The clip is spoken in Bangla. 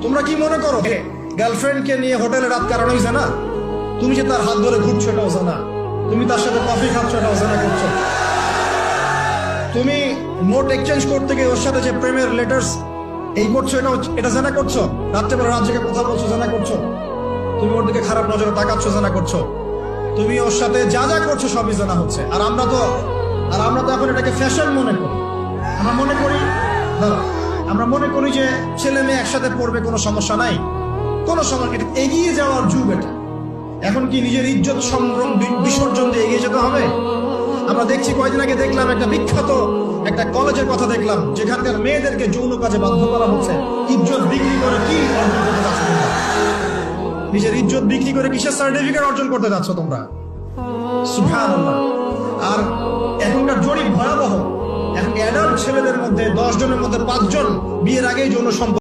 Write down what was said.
তোমরা কি মনে করো গার্লফ্রেন্ডকে নিয়ে হোটেলে রাত কাটানো হয়েছে না? তুমি যে তার হাত ধরে ঘুরছো এটা হচ্ছে না, তুমি তার সাথে কফি খাচ্ছ এটা হচ্ছে না করছো, তুমি নোট এক্সচেঞ্জ করতে গিয়ে ওর সাথে যে প্রেমের লেটার্স এই করছো এটা জানা করছো, রাত্রেবেলা রাত জেগে কথা বলছো জানা করছো, তুমি ওর দিকে খারাপ নজরে তাকাচ্ছ জানা করছো, তুমি ওর সাথে যা যা করছো সবই জানা হচ্ছে। আর আমরা তো এখন এটাকে ফ্যাশন মনে করি। আমরা মনে করি আমরা মনে করি যে ছেলে মেয়ে একসাথে পড়বে, কোনো সমস্যা নাই, কোনো সময় এটা এগিয়ে যাওয়ার যুগ এটা। এখন কি নিজের ইজ্জত সম্ভ্রম বিসর্জন দিয়ে এগিয়ে যেতে হবে? আমরা দেখছি, কয়েকদিন আগে দেখলাম একটা বিখ্যাত একটা কলেজের কথা দেখলাম, যেখানকার মেয়েদেরকে যৌন কাজে বাধ্য করা হচ্ছে। ইজ্জত বিক্রি করে কি অর্জন করতে যাচ্ছ তোমরা? নিজের ইজ্জত বিক্রি করে কিসের সার্টিফিকেট অর্জন করতে যাচ্ছ তোমরা? সুবহানাল্লাহ। আর এখনকার জরিপ ভয়াবহ। এখন অ্যাডাল্ট ছেলেদের মধ্যে 10 জনের মধ্যে 5 জন বিয়ের আগেই যৌন সম্পর্ক